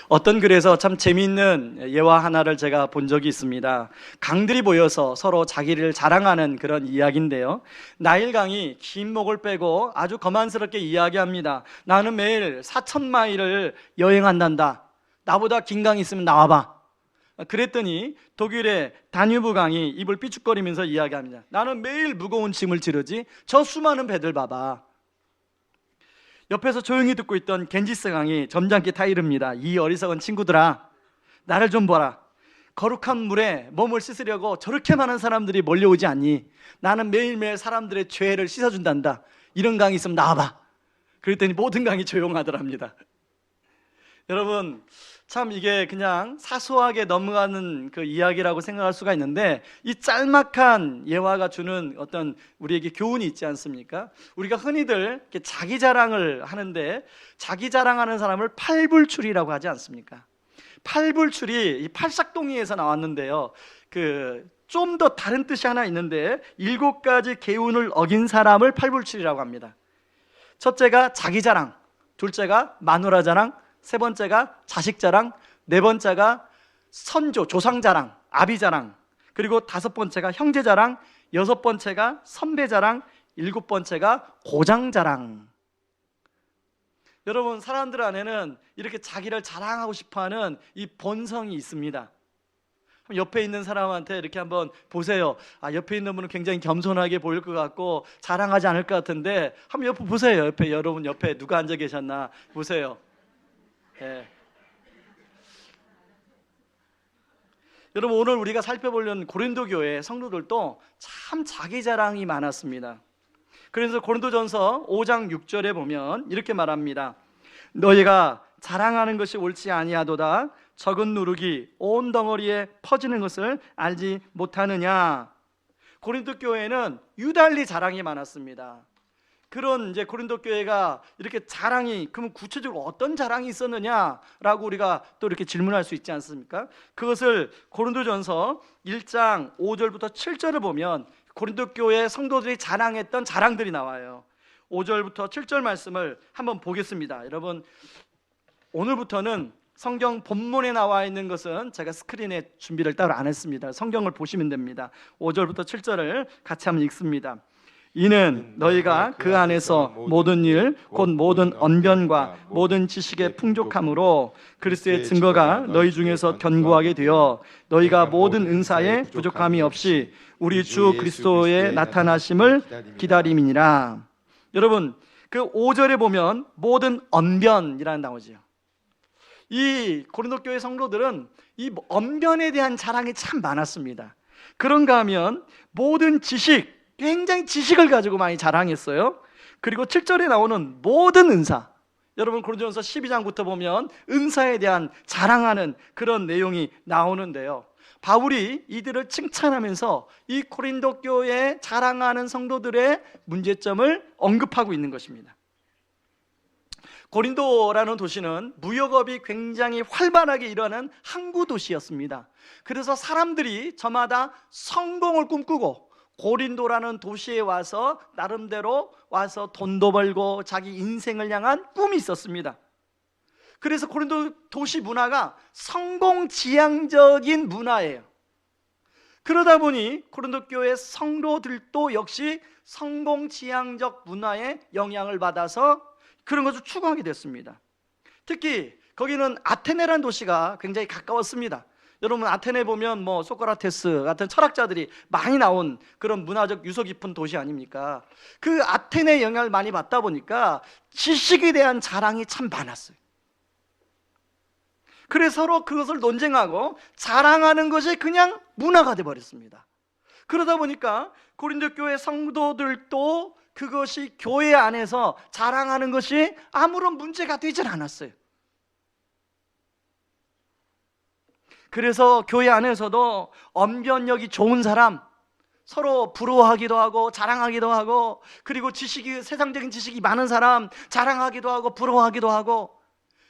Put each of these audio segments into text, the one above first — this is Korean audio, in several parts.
어떤 글에서 참 재미있는 예화 하나를 제가 본 적이 있습니다. 강들이 모여서 서로 자기를 자랑하는 그런 이야기인데요. 나일강이 긴 목을 빼고 아주 거만스럽게 이야기합니다. 나는 매일 4,000마일을 여행한단다. 나보다 긴 강이 있으면 나와봐. 그랬더니 독일의 다뉴브 강이 입을 삐죽거리면서 이야기합니다. 나는 매일 무거운 짐을 지르지 저 수많은 배들 봐봐. 옆에서 조용히 듣고 있던 겐지스 강이 점잖게 타이릅니다. 이 어리석은 친구들아, 나를 좀 보라. 거룩한 물에 몸을 씻으려고 저렇게 많은 사람들이 몰려오지 않니? 나는 매일매일 사람들의 죄를 씻어준단다. 이런 강이 있으면 나와봐. 그랬더니 모든 강이 조용하더랍니다. 여러분, 참 이게 그냥 사소하게 넘어가는 그 이야기라고 생각할 수가 있는데, 이 짤막한 예화가 주는 어떤 우리에게 교훈이 있지 않습니까? 우리가 흔히들 이렇게 자기 자랑을 하는데, 자기 자랑하는 사람을 팔불출이라고 하지 않습니까? 팔불출이 이 팔싹동이에서 나왔는데요. 좀 더 다른 뜻이 하나 있는데, 7가지 계훈을 어긴 사람을 팔불출이라고 합니다. 첫째가 자기 자랑, 둘째가 마누라 자랑, 세 번째가 자식 자랑, 네 번째가 선조, 조상 자랑, 아비 자랑, 그리고 다섯 번째가 형제 자랑, 여섯 번째가 선배 자랑, 일곱 번째가 고장 자랑. 여러분, 사람들 안에는 이렇게 자기를 자랑하고 싶어하는 이 본성이 있습니다. 옆에 있는 사람한테 이렇게 한번 보세요. 옆에 있는 분은 굉장히 겸손하게 보일 것 같고 자랑하지 않을 것 같은데, 한번 옆에 보세요. 여러분 옆에 누가 앉아 계셨나 보세요. 네. 여러분, 오늘 우리가 살펴보려는 고린도 교회 성도들도 참 자기 자랑이 많았습니다. 그래서 고린도전서 5장 6절에 보면 이렇게 말합니다. 너희가 자랑하는 것이 옳지 아니하도다. 적은 누룩이 온 덩어리에 퍼지는 것을 알지 못하느냐. 고린도 교회는 유달리 자랑이 많았습니다. 그런 이제 고린도 교회가 이렇게 자랑이, 그러면 구체적으로 어떤 자랑이 있었느냐라고 우리가 또 이렇게 질문할 수 있지 않습니까? 그것을 고린도전서 1장 5절부터 7절을 보면 고린도 교회 성도들이 자랑했던 자랑들이 나와요. 5절부터 7절 말씀을 한번 보겠습니다. 여러분, 오늘부터는 성경 본문에 나와 있는 것은 제가 스크린에 준비를 따로 안 했습니다. 성경을 보시면 됩니다. 5절부터 7절을 같이 한번 읽습니다. 이는 너희가 그 안에서 모든 일, 곧 모든 언변과 모든 지식의 풍족함으로 그리스도의 증거가 너희 중에서 견고하게 되어 너희가 모든 은사에 부족함이 없이 우리 주 그리스도의 나타나심을 기다림이니라. 여러분, 그 5절에 보면 모든 언변이라는 나오죠. 이 고린도 교회 성도들은 이 언변에 대한 자랑이 참 많았습니다. 그런가 하면 모든 지식, 굉장히 지식을 가지고 많이 자랑했어요. 그리고 7절에 나오는 모든 은사, 여러분 고린도전서 12장부터 보면 은사에 대한 자랑하는 그런 내용이 나오는데요. 바울이 이들을 칭찬하면서 이 고린도 교회에 자랑하는 성도들의 문제점을 언급하고 있는 것입니다. 고린도라는 도시는 무역업이 굉장히 활발하게 일어나는 항구 도시였습니다. 그래서 사람들이 저마다 성공을 꿈꾸고 고린도라는 도시에 와서 나름대로 와서 돈도 벌고 자기 인생을 향한 꿈이 있었습니다. 그래서 고린도 도시 문화가 성공지향적인 문화예요. 그러다 보니 고린도 교회 성도들도 역시 성공지향적 문화에 영향을 받아서 그런 것을 추구하게 됐습니다. 특히 거기는 아테네라는 도시가 굉장히 가까웠습니다. 여러분, 아테네 보면 소크라테스 같은 철학자들이 많이 나온 그런 문화적 유서 깊은 도시 아닙니까? 그 아테네의 영향을 많이 받다 보니까 지식에 대한 자랑이 참 많았어요. 그래서 서로 그것을 논쟁하고 자랑하는 것이 그냥 문화가 되어버렸습니다. 그러다 보니까 고린도 교회 성도들도 그것이 교회 안에서 자랑하는 것이 아무런 문제가 되질 않았어요. 그래서 교회 안에서도 언변력이 좋은 사람, 서로 부러워하기도 하고 자랑하기도 하고, 그리고 세상적인 지식이 많은 사람 자랑하기도 하고 부러워하기도 하고,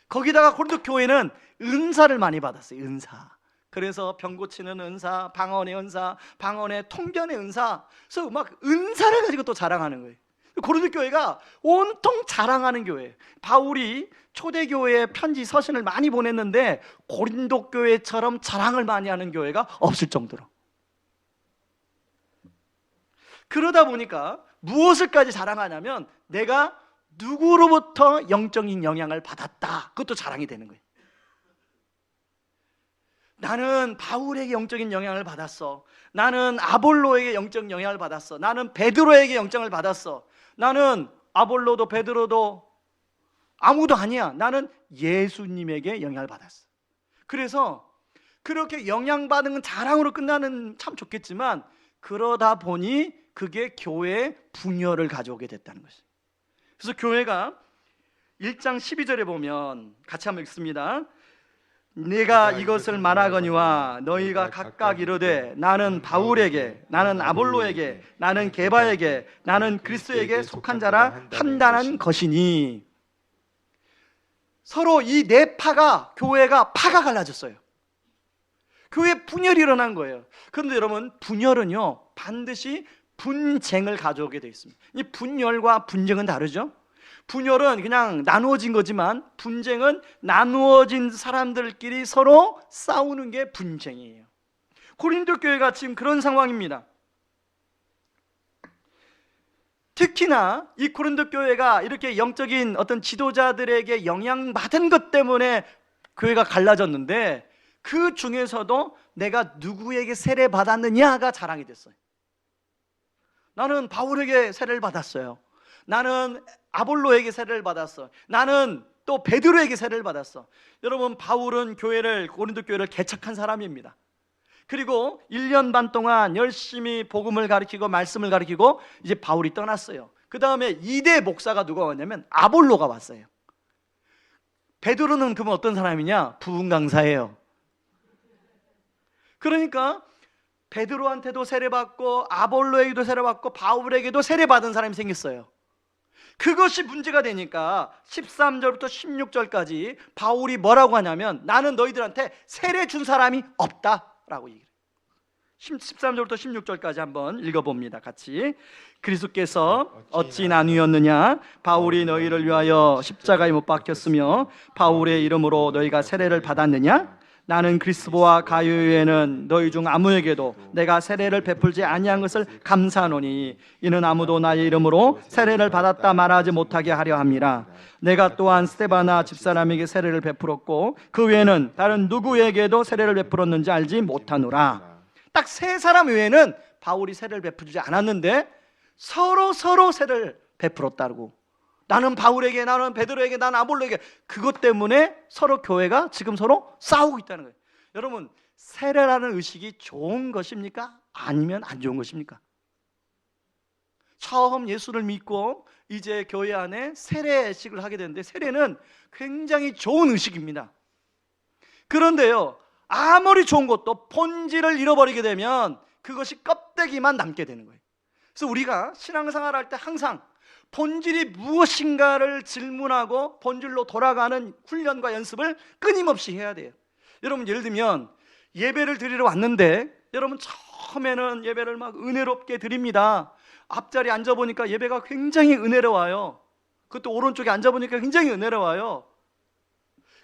거기다가 고린도 교회는 은사를 많이 받았어요. 은사. 그래서 병 고치는 은사, 방언의 은사, 방언의 통변의 은사. 그래서 막 은사를 가지고 또 자랑하는 거예요. 고린도 교회가 온통 자랑하는 교회. 바울이 초대교회에 편지 서신을 많이 보냈는데 고린도 교회처럼 자랑을 많이 하는 교회가 없을 정도로. 그러다 보니까 무엇을까지 자랑하냐면 내가 누구로부터 영적인 영향을 받았다, 그것도 자랑이 되는 거예요. 나는 바울에게 영적인 영향을 받았어. 나는 아볼로에게 영적 영향을 받았어. 나는 베드로에게 영향을 받았어. 나는 아볼로도 베드로도 아무도 아니야. 나는 예수님에게 영향을 받았어. 그래서 그렇게 영향받은 건 자랑으로 끝나는 참 좋겠지만, 그러다 보니 그게 교회에 분열을 가져오게 됐다는 것이에요. 그래서 교회가 1장 12절에 보면 같이 한번 읽습니다. 내가 이것을 말하거니와 너희가 각각 이르되 나는 바울에게, 나는 아볼로에게, 나는 게바에게, 나는 그리스도에게 속한 자라 한다는 것이니. 서로 이 네 파가, 교회가 파가 갈라졌어요. 교회 분열이 일어난 거예요. 그런데 여러분, 분열은요 반드시 분쟁을 가져오게 되어 있습니다. 이 분열과 분쟁은 다르죠. 분열은 그냥 나누어진 거지만 분쟁은 나누어진 사람들끼리 서로 싸우는 게 분쟁이에요. 고린도 교회가 지금 그런 상황입니다. 특히나 이 고린도 교회가 이렇게 영적인 어떤 지도자들에게 영향받은 것 때문에 교회가 갈라졌는데, 그 중에서도 내가 누구에게 세례 받았느냐가 자랑이 됐어요. 나는 바울에게 세례를 받았어요. 나는 아볼로에게 세례를 받았어. 나는 또 베드로에게 세례를 받았어. 여러분, 바울은 고린도 교회를 개척한 사람입니다. 그리고 1년 반 동안 열심히 복음을 가르치고 말씀을 가르치고 이제 바울이 떠났어요. 그 다음에 2대 목사가 누가 왔냐면 아볼로가 왔어요. 베드로는 그러면 어떤 사람이냐? 부흥 강사예요. 그러니까 베드로한테도 세례받고 아볼로에게도 세례받고 바울에게도 세례받은 사람이 생겼어요. 그것이 문제가 되니까 13절부터 16절까지 바울이 뭐라고 하냐면 나는 너희들한테 세례 준 사람이 없다라고 얘기해요. 13절부터 16절까지 한번 읽어봅니다. 같이. 그리스도께서 어찌 나뉘었느냐? 바울이 너희를 위하여 십자가에 못 박혔으며 바울의 이름으로 너희가 세례를 받았느냐? 나는 그리스도와 가요에는 너희 중 아무에게도 내가 세례를 베풀지 아니한 것을 감사하노니 이는 아무도 나의 이름으로 세례를 받았다 말하지 못하게 하려 함이라. 내가 또한 스데바나 집사람에게 세례를 베풀었고 그 외에는 다른 누구에게도 세례를 베풀었는지 알지 못하노라. 딱 세 사람 외에는 바울이 세례를 베풀지 않았는데 서로 세례를 베풀었다고. 나는 바울에게, 나는 베드로에게, 나는 아볼로에게. 그것 때문에 서로 교회가 지금 서로 싸우고 있다는 거예요. 여러분, 세례라는 의식이 좋은 것입니까? 아니면 안 좋은 것입니까? 처음 예수를 믿고 이제 교회 안에 세례식을 하게 되는데, 세례는 굉장히 좋은 의식입니다. 그런데요, 아무리 좋은 것도 본질을 잃어버리게 되면 그것이 껍데기만 남게 되는 거예요. 그래서 우리가 신앙생활 할 때 항상 본질이 무엇인가를 질문하고 본질로 돌아가는 훈련과 연습을 끊임없이 해야 돼요. 여러분, 예를 들면 예배를 드리러 왔는데 여러분 처음에는 예배를 막 은혜롭게 드립니다. 앞자리에 앉아보니까 예배가 굉장히 은혜로워요. 그것도 오른쪽에 앉아보니까 굉장히 은혜로워요.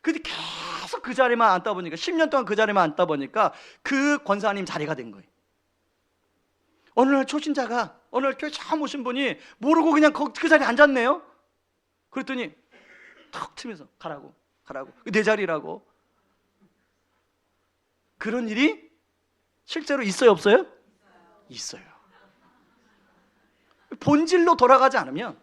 근데 계속 그 자리만 앉다 보니까 10년 동안 그 자리만 앉다 보니까 그 권사님 자리가 된 거예요. 어느 날 초신자가, 어느 날 교회 처음 오신 분이 모르고 그냥 그 자리에 앉았네요. 그랬더니 턱 치면서 가라고 내 자리라고. 그런 일이 실제로 있어요, 없어요? 있어요. 본질로 돌아가지 않으면,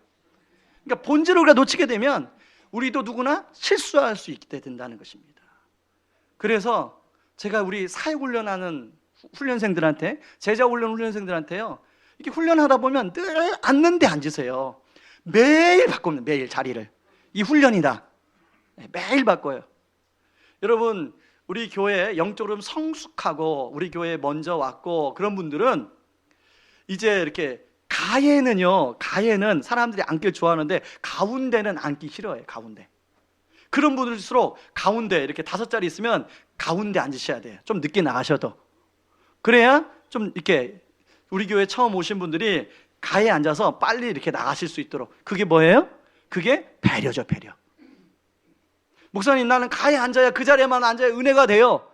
그러니까 본질을 우리가 놓치게 되면 우리도 누구나 실수할 수 있게 된다는 것입니다. 그래서 제가 우리 사역훈련하는 훈련생들한테, 제자훈련 훈련생들한테요, 이렇게 훈련하다 보면 늘 앉는 데 앉으세요. 매일 바꿉니다. 매일 자리를. 이 훈련이다. 매일 바꿔요. 여러분, 우리 교회 영적으로 성숙하고 우리 교회에 먼저 왔고 그런 분들은 이제 이렇게 가해는 사람들이 앉기를 좋아하는데 가운데는 앉기 싫어해요. 가운데. 그런 분들일수록 가운데 이렇게 5자리 있으면 가운데 앉으셔야 돼요. 좀 늦게 나가셔도. 그래야 좀 이렇게 우리 교회 처음 오신 분들이 가에 앉아서 빨리 이렇게 나가실 수 있도록. 그게 뭐예요? 그게 배려죠, 배려. 목사님, 나는 가에 앉아야, 그 자리에만 앉아야 은혜가 돼요.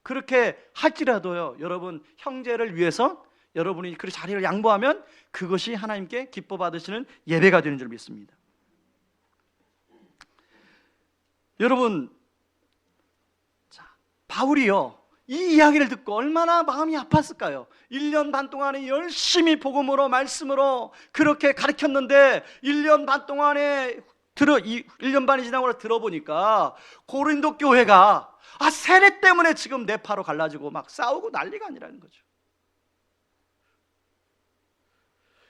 그렇게 할지라도요, 여러분 형제를 위해서 여러분이 그 자리를 양보하면 그것이 하나님께 기뻐 받으시는 예배가 되는 줄 믿습니다. 여러분, 자, 바울이요, 이 이야기를 듣고 얼마나 마음이 아팠을까요? 1년 반 동안에 열심히 복음으로, 말씀으로 그렇게 가르쳤는데 1년 반 동안에 1년 반이 지나고 들어보니까 고린도 교회가 세례 때문에 지금 네파로 갈라지고 막 싸우고 난리가 아니라는 거죠.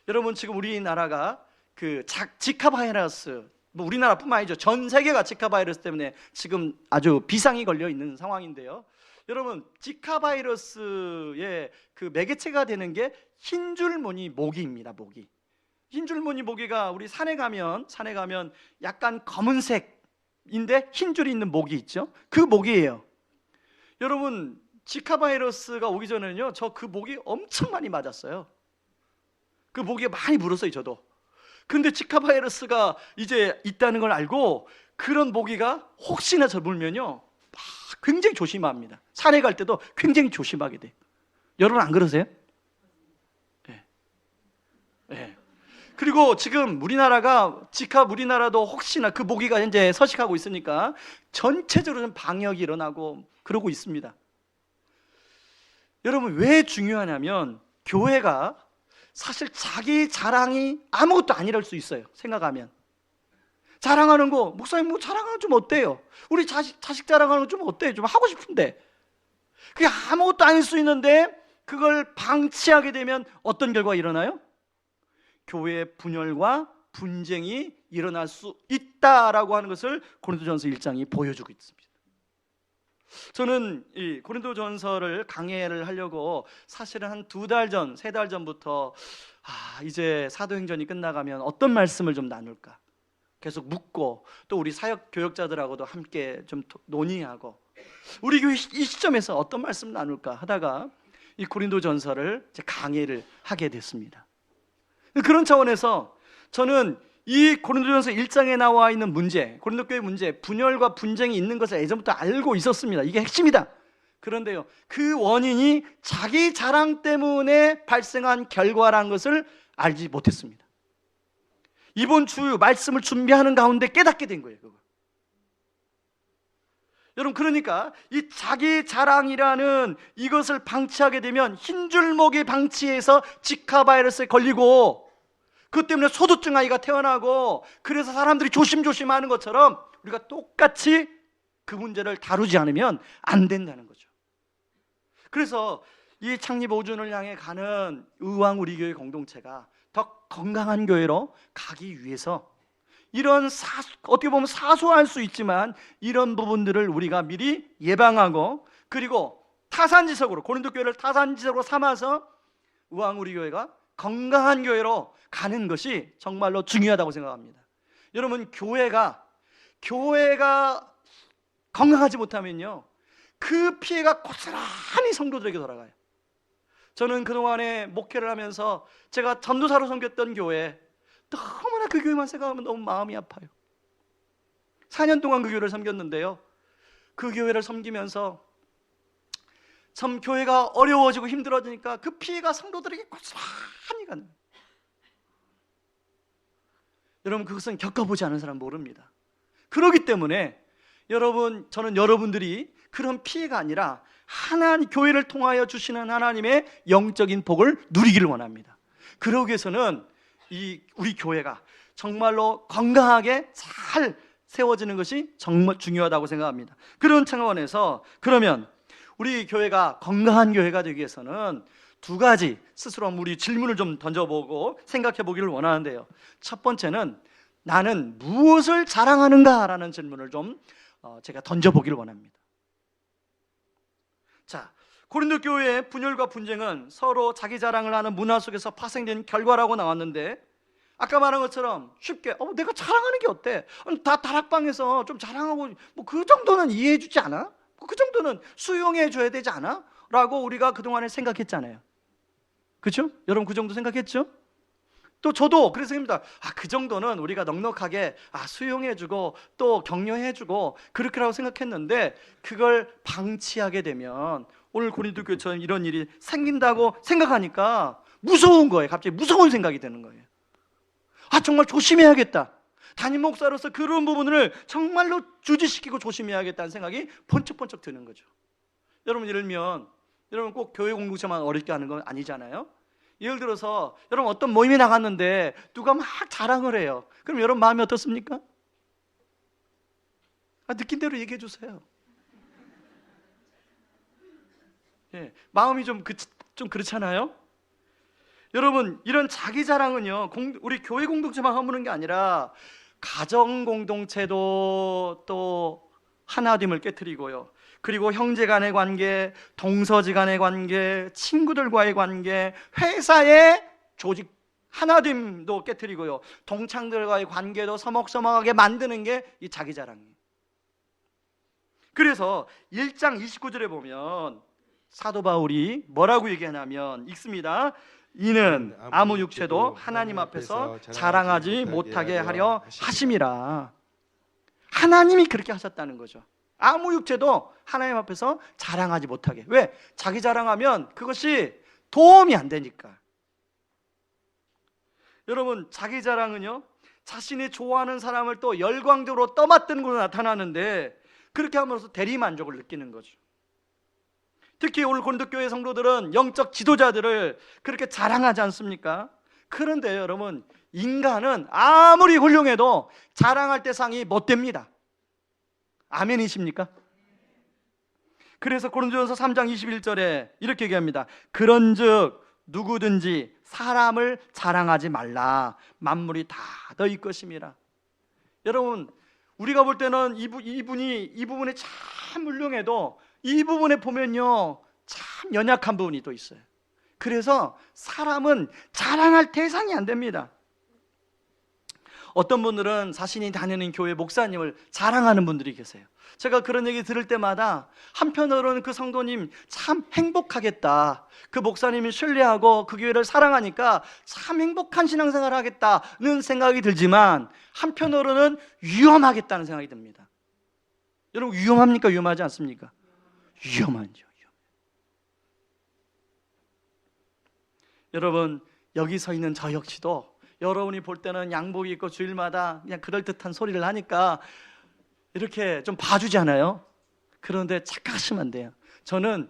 여러분, 지금 우리나라가 그 지카 바이러스, 우리나라뿐만 아니죠, 전 세계가 지카 바이러스 때문에 지금 아주 비상이 걸려 있는 상황인데요. 여러분, 지카 바이러스의 그 매개체가 되는 게 흰줄무늬 모기입니다. 모기. 흰줄무늬 모기가 우리 산에 가면 약간 검은색인데 흰줄이 있는 모기 있죠? 그 모기예요. 여러분, 지카 바이러스가 오기 전에는요, 저 그 모기 엄청 많이 맞았어요. 그 모기가 많이 물었어요, 저도. 근데 지카 바이러스가 이제 있다는 걸 알고 그런 모기가 혹시나 저 물면요, 굉장히 조심합니다. 산에 갈 때도 굉장히 조심하게 돼요. 여러분 안 그러세요? 네. 네. 그리고 지금 우리나라도 혹시나 그 모기가 이제 서식하고 있으니까 전체적으로 좀 방역이 일어나고 그러고 있습니다. 여러분, 왜 중요하냐면 교회가 사실 자기 자랑이 아무것도 아니랄 수 있어요. 생각하면 자랑하는 거, 목사님 뭐 자랑하면 좀 어때요? 우리 자식 자랑하는 거 좀 어때요? 좀 하고 싶은데 그게 아무것도 아닐 수 있는데 그걸 방치하게 되면 어떤 결과가 일어나요? 교회의 분열과 분쟁이 일어날 수 있다라고 하는 것을 고린도전서 1장이 보여주고 있습니다. 저는 이 고린도전서를 강해를 하려고 사실은 한 2달 전, 3달 전부터 이제 사도행전이 끝나가면 어떤 말씀을 좀 나눌까 계속 묻고, 또 우리 사역 교역자들하고도 함께 좀 논의하고 우리 교회 이 시점에서 어떤 말씀 나눌까 하다가 이 고린도전서를 이제 강해를 하게 됐습니다. 그런 차원에서 저는 이 고린도전서 1장에 나와 있는 문제, 고린도 교회 문제, 분열과 분쟁이 있는 것을 예전부터 알고 있었습니다. 이게 핵심이다. 그런데요, 그 원인이 자기 자랑 때문에 발생한 결과라는 것을 알지 못했습니다. 이번 주 말씀을 준비하는 가운데 깨닫게 된 거예요, 그거. 여러분, 그러니까 이 자기 자랑이라는 이것을 방치하게 되면 흰줄목이 방치해서 지카 바이러스에 걸리고, 그것 때문에 소두증 아이가 태어나고, 그래서 사람들이 조심조심 하는 것처럼 우리가 똑같이 그 문제를 다루지 않으면 안 된다는 거죠. 그래서 이 창립 5주년을 향해 가는 의왕 우리 교회 공동체가 더 건강한 교회로 가기 위해서 이런 어떻게 보면 사소할 수 있지만 이런 부분들을 우리가 미리 예방하고, 그리고 타산지석으로, 고린도 교회를 타산지석으로 삼아서 의왕 우리 교회가 건강한 교회로 가는 것이 정말로 중요하다고 생각합니다. 여러분, 교회가 건강하지 못하면요, 그 피해가 고스란히 성도들에게 돌아가요. 저는 그동안에 목회를 하면서 제가 전도사로 섬겼던 교회, 너무나 그 교회만 생각하면 너무 마음이 아파요. 4년 동안 그 교회를 섬겼는데요, 그 교회를 섬기면서 참 교회가 어려워지고 힘들어지니까 그 피해가 성도들에게 고스란히 가는 거예요. 여러분, 그것은 겪어보지 않은 사람 모릅니다. 그렇기 때문에 저는 여러분들이 그런 피해가 아니라 하나님, 교회를 통하여 주시는 하나님의 영적인 복을 누리기를 원합니다. 그러기 위해서는 우리 교회가 정말로 건강하게 잘 세워지는 것이 정말 중요하다고 생각합니다. 그런 차원에서 그러면 우리 교회가 건강한 교회가 되기 위해서는 2가지 스스로 우리 질문을 좀 던져보고 생각해 보기를 원하는데요. 첫 번째는 나는 무엇을 자랑하는가라는 질문을 좀 제가 던져보기를 원합니다. 자, 고린도 교회의 분열과 분쟁은 서로 자기 자랑을 하는 문화 속에서 파생된 결과라고 나왔는데, 아까 말한 것처럼 쉽게 내가 자랑하는 게 어때? 다 다락방에서 좀 자랑하고 뭐 그 정도는 이해해 주지 않아? 그 정도는 수용해 줘야 되지 않아? 라고 우리가 그동안에 생각했잖아요. 그렇죠? 여러분, 그 정도 생각했죠? 또 저도 그래서 생각합니다. 그 정도는 우리가 넉넉하게 수용해주고 또 격려해주고 그렇게라고 생각했는데, 그걸 방치하게 되면 오늘 고린도 교회처럼 이런 일이 생긴다고 생각하니까 무서운 거예요. 갑자기 무서운 생각이 드는 거예요. 정말 조심해야겠다. 담임 목사로서 그런 부분을 정말로 주지시키고 조심해야겠다는 생각이 번쩍번쩍 드는 거죠. 여러분, 예를 들면 여러분 꼭 교회 공동체만 어렵게 하는 건 아니잖아요. 예를 들어서 여러분 어떤 모임에 나갔는데 누가 막 자랑을 해요. 그럼 여러분 마음이 어떻습니까? 느낀 대로 얘기해 주세요. 마음이 좀 그렇잖아요. 여러분, 이런 자기 자랑은요, 우리 교회 공동체만 허무는 게 아니라 가정 공동체도 또 하나됨을 깨트리고요, 그리고 형제 간의 관계, 동서지 간의 관계, 친구들과의 관계, 회사의 조직 하나됨도 깨트리고요, 동창들과의 관계도 서먹서먹하게 만드는 게 이 자기 자랑이에요. 그래서 1장 29절에 보면 사도 바울이 뭐라고 얘기하냐면, 읽습니다. 이는 아무 육체도 하나님 앞에서 자랑하지 못하게 하려 하심이라. 하나님이 그렇게 하셨다는 거죠. 아무 육체도 하나님 앞에서 자랑하지 못하게. 왜? 자기 자랑하면 그것이 도움이 안 되니까. 여러분, 자기 자랑은요, 자신이 좋아하는 사람을 또 열광적으로 떠받드는 것으로 나타나는데, 그렇게 함으로써 대리만족을 느끼는 거죠. 특히 오늘 고린도 교회 성도들은 영적 지도자들을 그렇게 자랑하지 않습니까? 그런데 여러분, 인간은 아무리 훌륭해도 자랑할 대상이 못 됩니다. 아멘이십니까? 그래서 고린도전서 3장 21절에 이렇게 얘기합니다. 그런즉 누구든지 사람을 자랑하지 말라. 만물이 다 너희 것임이라. 여러분, 우리가 볼 때는 이 부분이 참 훌륭해도 이 부분에 보면요, 참 연약한 부분이 또 있어요. 그래서 사람은 자랑할 대상이 안 됩니다. 어떤 분들은 자신이 다니는 교회 목사님을 자랑하는 분들이 계세요. 제가 그런 얘기 들을 때마다 한편으로는 그 성도님 참 행복하겠다, 그 목사님이 신뢰하고 그 교회를 사랑하니까 참 행복한 신앙생활을 하겠다는 생각이 들지만, 한편으로는 위험하겠다는 생각이 듭니다. 여러분, 위험합니까? 위험하지 않습니까? 위험하죠. 여러분, 여기 서 있는 저 역시도 여러분이 볼 때는 양복이 입고 주일마다 그냥 그럴듯한 소리를 하니까 이렇게 좀 봐주잖아요. 그런데 착각하시면 안 돼요. 저는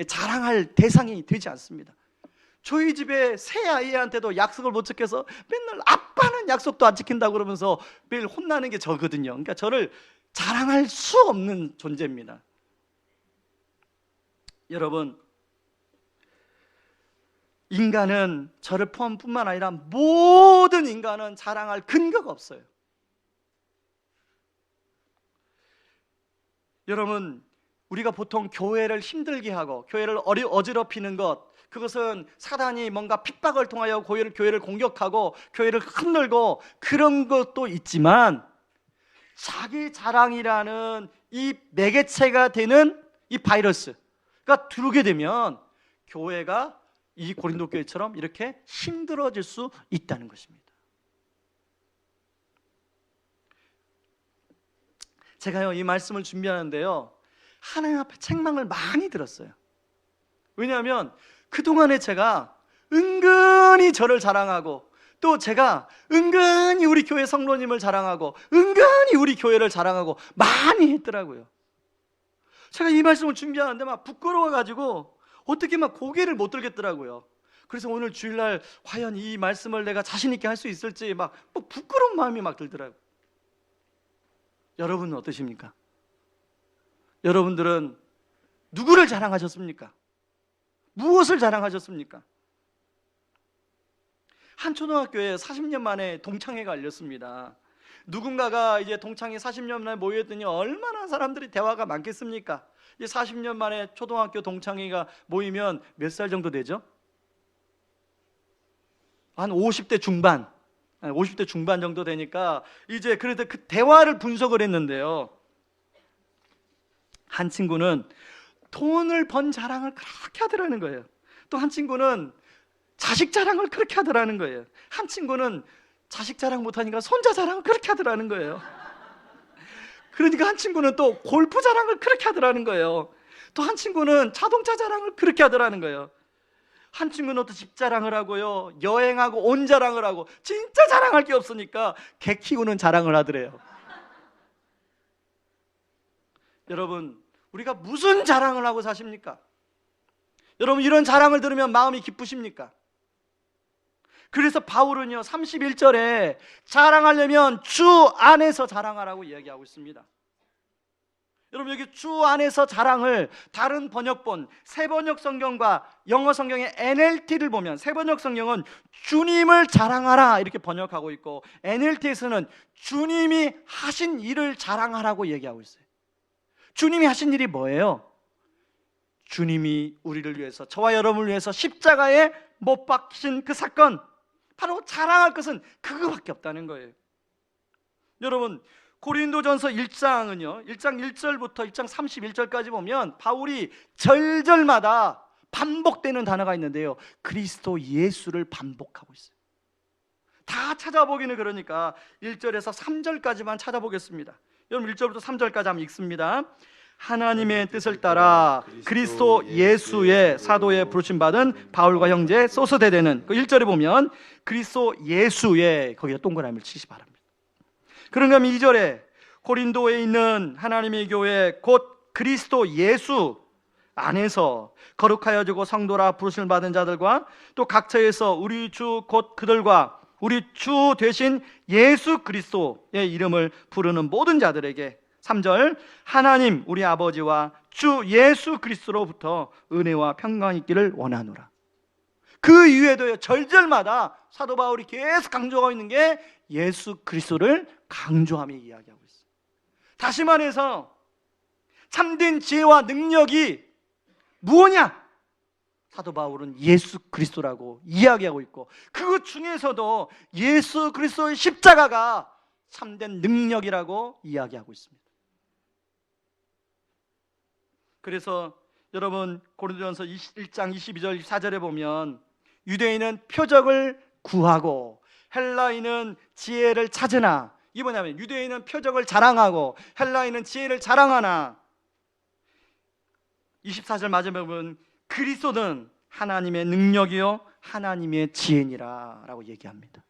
자랑할 대상이 되지 않습니다. 저희 집에 새 아이한테도 약속을 못 지켜서 맨날 아빠는 약속도 안 지킨다고 그러면서 매일 혼나는 게 저거든요. 그러니까 저를 자랑할 수 없는 존재입니다. 여러분, 인간은 저를 포함 뿐만 아니라 모든 인간은 자랑할 근거가 없어요. 여러분, 우리가 보통 교회를 힘들게 하고 교회를 어지럽히는 것, 그것은 사단이 뭔가 핍박을 통하여 교회를 공격하고 교회를 흔들고 그런 것도 있지만, 자기 자랑이라는 이 매개체가 되는 이 바이러스가 들어오게 되면 교회가 이 고린도 교회처럼 이렇게 힘들어질 수 있다는 것입니다. 제가요, 이 말씀을 준비하는데요, 하나님 앞에 책망을 많이 들었어요. 왜냐하면 그동안에 제가 은근히 저를 자랑하고, 또 제가 은근히 우리 교회 성도님을 자랑하고, 은근히 우리 교회를 자랑하고 많이 했더라고요. 제가 이 말씀을 준비하는데 막 부끄러워가지고 어떻게 막 고개를 못 들겠더라고요. 그래서 오늘 주일날 과연 이 말씀을 내가 자신 있게 할 수 있을지 막 부끄러운 마음이 막 들더라고요. 여러분은 어떠십니까? 여러분들은 누구를 자랑하셨습니까? 무엇을 자랑하셨습니까? 한 초등학교에 40년 만에 동창회가 열렸습니다. 누군가가 이제 동창회 40년 만에 모였더니 얼마나 사람들이 대화가 많겠습니까? 이제 40년 만에 초등학교 동창회가 모이면 몇 살 정도 되죠? 한 50대 중반 정도 되니까 이제 그래도 그 대화를 분석을 했는데요, 한 친구는 돈을 번 자랑을 그렇게 하더라는 거예요. 또 한 친구는 자식 자랑을 그렇게 하더라는 거예요. 한 친구는 자식 자랑 못하니까 손자 자랑을 그렇게 하더라는 거예요. 그러니까 한 친구는 또 골프 자랑을 그렇게 하더라는 거예요. 또 한 친구는 자동차 자랑을 그렇게 하더라는 거예요. 한 친구는 또 집 자랑을 하고요, 여행하고 온 자랑을 하고, 진짜 자랑할 게 없으니까 개 키우는 자랑을 하더래요. 여러분, 우리가 무슨 자랑을 하고 사십니까? 여러분, 이런 자랑을 들으면 마음이 기쁘십니까? 그래서 바울은요 31절에 자랑하려면 주 안에서 자랑하라고 이야기하고 있습니다. 여러분, 여기 주 안에서 자랑을 다른 번역본 새번역 성경과 영어 성경의 NLT를 보면, 새번역 성경은 주님을 자랑하라 이렇게 번역하고 있고, NLT에서는 주님이 하신 일을 자랑하라고 얘기하고 있어요. 주님이 하신 일이 뭐예요? 주님이 우리를 위해서, 저와 여러분을 위해서 십자가에 못 박히신 그 사건, 바로 자랑할 것은 그거밖에 없다는 거예요. 여러분, 고린도전서 1장은요 1장 1절부터 1장 31절까지 보면 바울이 절절마다 반복되는 단어가 있는데요, 그리스도 예수를 반복하고 있어요. 다 찾아보기는 그러니까 1절에서 3절까지만 찾아보겠습니다. 여러분, 1절부터 3절까지 한번 읽습니다. 하나님의 뜻을 따라 그리스도 예수의 사도에 부르심받은 바울과 형제 소스데데는, 그 1절에 보면 그리스도 예수의, 거기에 동그라미를 치시 바랍니다. 그런가 하면 2절에 고린도에 있는 하나님의 교회 곧 그리스도 예수 안에서 거룩하여 주고 성도라 부르심을 받은 자들과, 또 각처에서 우리 주 곧 그들과 우리 주 되신 예수 그리스도의 이름을 부르는 모든 자들에게, 3절 하나님 우리 아버지와 주 예수 그리스도로부터 은혜와 평강이 있기를 원하노라. 그 이후에도요 절절마다 사도 바울이 계속 강조하고 있는 게 예수 그리스도를 강조하며 이야기하고 있어요. 다시 말해서 참된 지혜와 능력이 무엇냐? 사도 바울은 예수 그리스도라고 이야기하고 있고, 그 중에서도 예수 그리스도의 십자가가 참된 능력이라고 이야기하고 있습니다. 그래서 여러분, 고린도전서 1장 22절 24절에 보면 유대인은 표적을 구하고 헬라인은 지혜를 찾으나, 이 뭐냐면 유대인은 표적을 자랑하고 헬라인은 지혜를 자랑하나, 24절 마지막에 보면 그리스도는 하나님의 능력이요 하나님의 지혜니라 라고 얘기합니다.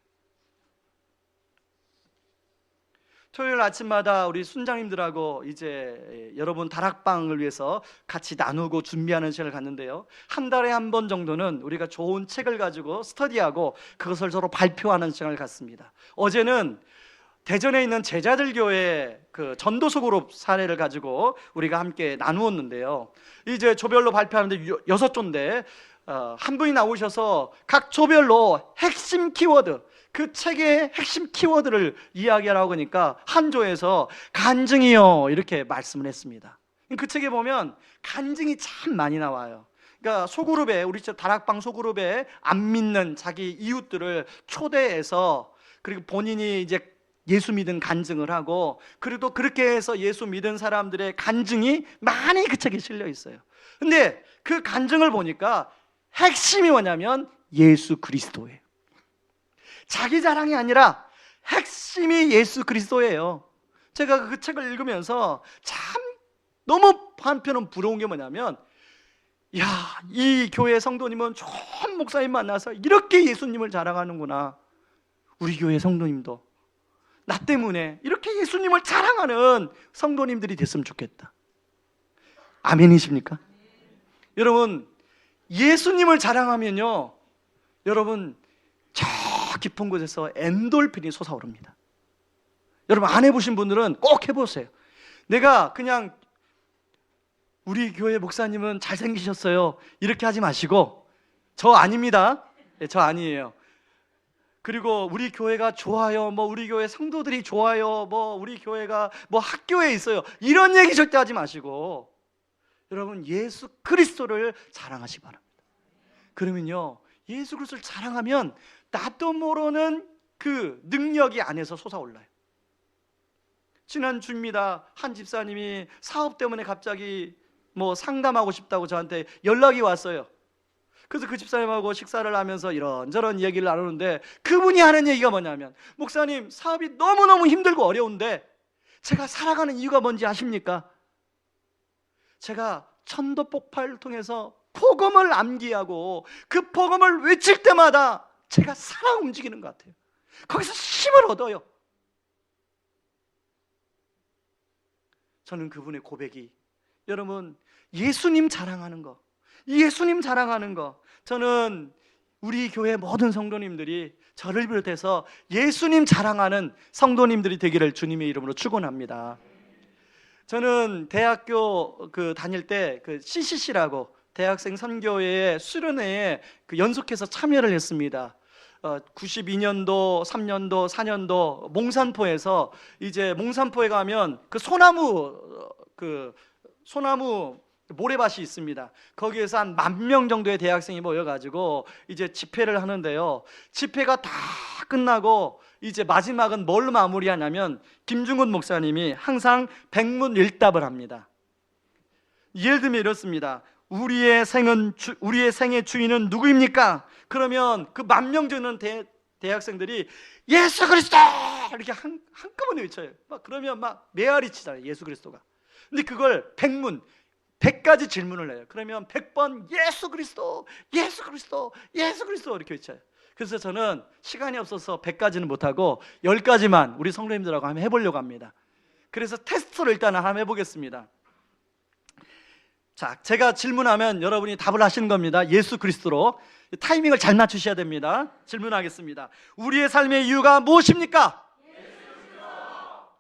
토요일 아침마다 우리 순장님들하고 이제 여러분 다락방을 위해서 같이 나누고 준비하는 시간을 갖는데요, 한 달에 한 번 정도는 우리가 좋은 책을 가지고 스터디하고 그것을 서로 발표하는 시간을 갖습니다. 어제는 대전에 있는 제자들 교회 그 전도서 그룹 사례를 가지고 우리가 함께 나누었는데요, 이제 조별로 발표하는데 6조인데 한 분이 나오셔서 각 조별로 핵심 키워드, 그 책의 핵심 키워드를 이야기하라고 하니까 한 조에서 간증이요 이렇게 말씀을 했습니다. 그 책에 보면 간증이 참 많이 나와요. 그러니까 소그룹에, 우리 다락방 소그룹에 안 믿는 자기 이웃들을 초대해서, 그리고 본인이 이제 예수 믿은 간증을 하고, 그리고 또 그렇게 해서 예수 믿은 사람들의 간증이 많이 그 책에 실려 있어요. 근데 그 간증을 보니까 핵심이 뭐냐면 예수 그리스도예요. 자기 자랑이 아니라 핵심이 예수 그리스도예요. 제가 그 책을 읽으면서 참 너무 한편은 부러운 게 뭐냐면, 야, 이 교회 성도님은 좋은 목사님 만나서 이렇게 예수님을 자랑하는구나. 우리 교회 성도님도 나 때문에 이렇게 예수님을 자랑하는 성도님들이 됐으면 좋겠다. 아멘이십니까? 여러분, 예수님을 자랑하면요, 여러분 저 깊은 곳에서 엔돌핀이 솟아오릅니다. 여러분 안 해보신 분들은 꼭 해보세요. 내가 그냥 우리 교회 목사님은 잘생기셨어요 이렇게 하지 마시고, 저 아닙니다. 네, 저 아니에요. 그리고 우리 교회가 좋아요, 뭐 우리 교회 성도들이 좋아요, 뭐 우리 교회가 뭐 학교에 있어요, 이런 얘기 절대 하지 마시고 여러분 예수 그리스도를 자랑하시기 바랍니다. 그러면요 예수 그리스도를 자랑하면 나도 모르는 그 능력이 안에서 솟아올라요. 지난 주입니다. 한 집사님이 사업 때문에 갑자기 뭐 상담하고 싶다고 저한테 연락이 왔어요. 그래서 그 집사님하고 식사를 하면서 이런저런 얘기를 나누는데 그분이 하는 얘기가 뭐냐면, 목사님, 사업이 너무너무 힘들고 어려운데 제가 살아가는 이유가 뭔지 아십니까? 제가 천도 폭발을 통해서 복음을 암기하고 그 복음을 외칠 때마다 제가 살아 움직이는 것 같아요. 거기서 힘을 얻어요. 저는 그분의 고백이, 여러분, 예수님 자랑하는 거, 예수님 자랑하는 거, 저는 우리 교회 모든 성도님들이 저를 비롯해서 예수님 자랑하는 성도님들이 되기를 주님의 이름으로 축원합니다. 저는 대학교 다닐 때 CCC라고 대학생 선교회 수련회에 연속해서 참여를 했습니다. 92년도, 3년도, 4년도 몽산포에서, 이제 몽산포에 가면 소나무 모래밭이 있습니다. 거기에서 한 10,000명 정도의 대학생이 모여가지고 이제 집회를 하는데요. 집회가 다 끝나고 이제 마지막은 뭘로 마무리하냐면, 김중훈 목사님이 항상 백문일답을 합니다. 예를 들면 이렇습니다. 우리의 생의 주인은 누구입니까? 그러면 그 10,000명 되는 대학생들이 예수 그리스도! 이렇게 한꺼번에 외쳐요. 그러면 막 메아리 치잖아요, 예수 그리스도가. 근데 그걸 100가지 질문을 해요. 그러면 100번 예수 그리스도, 예수 그리스도, 예수 그리스도 이렇게 외쳐요. 그래서 저는 시간이 없어서 100가지는 못하고 10가지만 우리 성도님들하고 한번 해보려고 합니다. 그래서 테스트를 일단 한번 해보겠습니다. 자, 제가 질문하면 여러분이 답을 하시는 겁니다. 예수 그리스도로. 타이밍을 잘 맞추셔야 됩니다. 질문하겠습니다. 우리의 삶의 이유가 무엇입니까?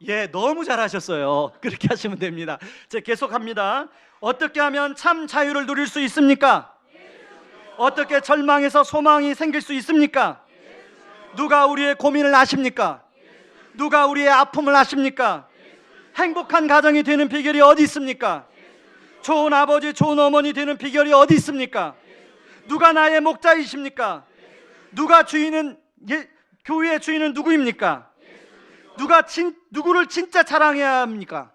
예, 너무 잘하셨어요. 그렇게 하시면 됩니다. 제가 계속합니다. 어떻게 하면 참 자유를 누릴 수 있습니까? 어떻게 절망에서 소망이 생길 수 있습니까? 누가 우리의 고민을 아십니까? 누가 우리의 아픔을 아십니까? 행복한 가정이 되는 비결이 어디 있습니까? 좋은 아버지, 좋은 어머니 되는 비결이 어디 있습니까? 누가 나의 목자이십니까? 누가 교회의 주인은 누구입니까? 누구를 진짜 자랑해야 합니까?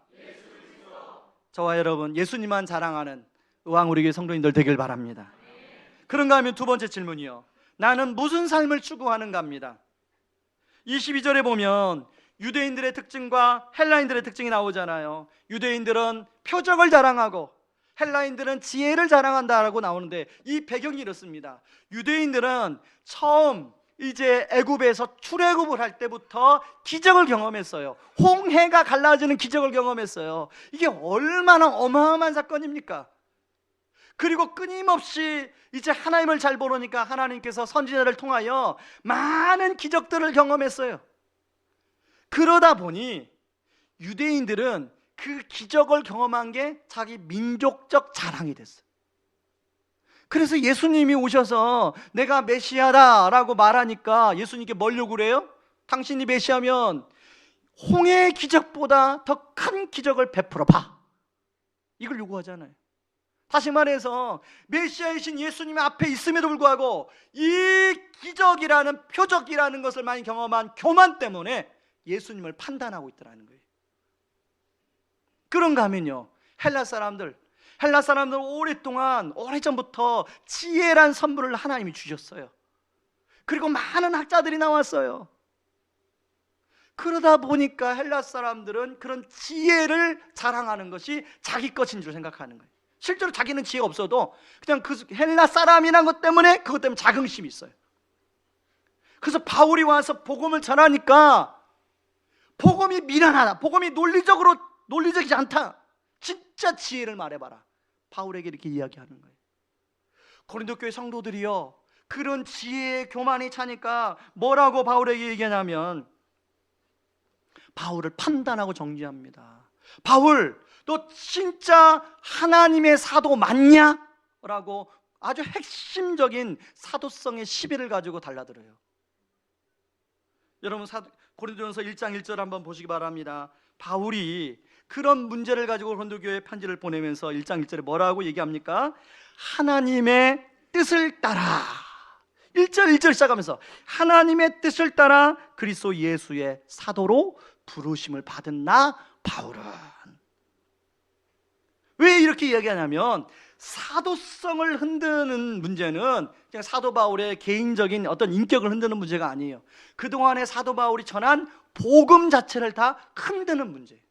저와 여러분, 예수님만 자랑하는 의왕 우리 교회 성도님들 되길 바랍니다. 그런가 하면 두 번째 질문이요. 나는 무슨 삶을 추구하는가 합니다. 22절에 보면 유대인들의 특징과 헬라인들의 특징이 나오잖아요. 유대인들은 표적을 자랑하고 헬라인들은 지혜를 자랑한다라고 나오는데, 이 배경이 이렇습니다. 유대인들은 처음 이제 애굽에서 출애굽을 할 때부터 기적을 경험했어요. 홍해가 갈라지는 기적을 경험했어요. 이게 얼마나 어마어마한 사건입니까? 그리고 끊임없이 이제 하나님을 잘 모르니까 하나님께서 선지자를 통하여 많은 기적들을 경험했어요. 그러다 보니 유대인들은 그 기적을 경험한 게 자기 민족적 자랑이 됐어요. 그래서 예수님이 오셔서 내가 메시아다라고 말하니까 예수님께 뭘 요구해요? 당신이 메시아면 홍해의 기적보다 더 큰 기적을 베풀어 봐, 이걸 요구하잖아요. 다시 말해서 메시아이신 예수님 앞에 있음에도 불구하고 이 기적이라는, 표적이라는 것을 많이 경험한 교만 때문에 예수님을 판단하고 있더라는 거예요. 그런가 하면요, 헬라 사람들 오랫동안, 오래전부터 지혜란 선물을 하나님이 주셨어요. 그리고 많은 학자들이 나왔어요. 그러다 보니까 헬라 사람들은 그런 지혜를 자랑하는 것이 자기 것인 줄 생각하는 거예요. 실제로 자기는 지혜가 없어도 그냥 그 헬라 사람이란 것 때문에, 그것 때문에 자긍심이 있어요. 그래서 바울이 와서 복음을 전하니까 복음이 미련하다, 복음이 논리적이지 않다, 진짜 지혜를 말해봐라, 바울에게 이렇게 이야기하는 거예요. 고린도 교회 성도들이요, 그런 지혜의 교만이 차니까 뭐라고 바울에게 얘기하냐면, 바울을 판단하고 정죄합니다. 바울, 너 진짜 하나님의 사도 맞냐? 라고 아주 핵심적인 사도성의 시비를 가지고 달라들어요. 여러분, 고린도전서 1장 1절 한번 보시기 바랍니다. 바울이 그런 문제를 가지고 고린도 교회에 편지를 보내면서 1장 1절에 뭐라고 얘기합니까? 하나님의 뜻을 따라, 1절 시작하면서 하나님의 뜻을 따라 그리스도 예수의 사도로 부르심을 받은 나 바울은. 왜 이렇게 이야기하냐면 사도성을 흔드는 문제는 그냥 사도 바울의 개인적인 어떤 인격을 흔드는 문제가 아니에요. 그동안에 사도 바울이 전한 복음 자체를 다 흔드는 문제예요.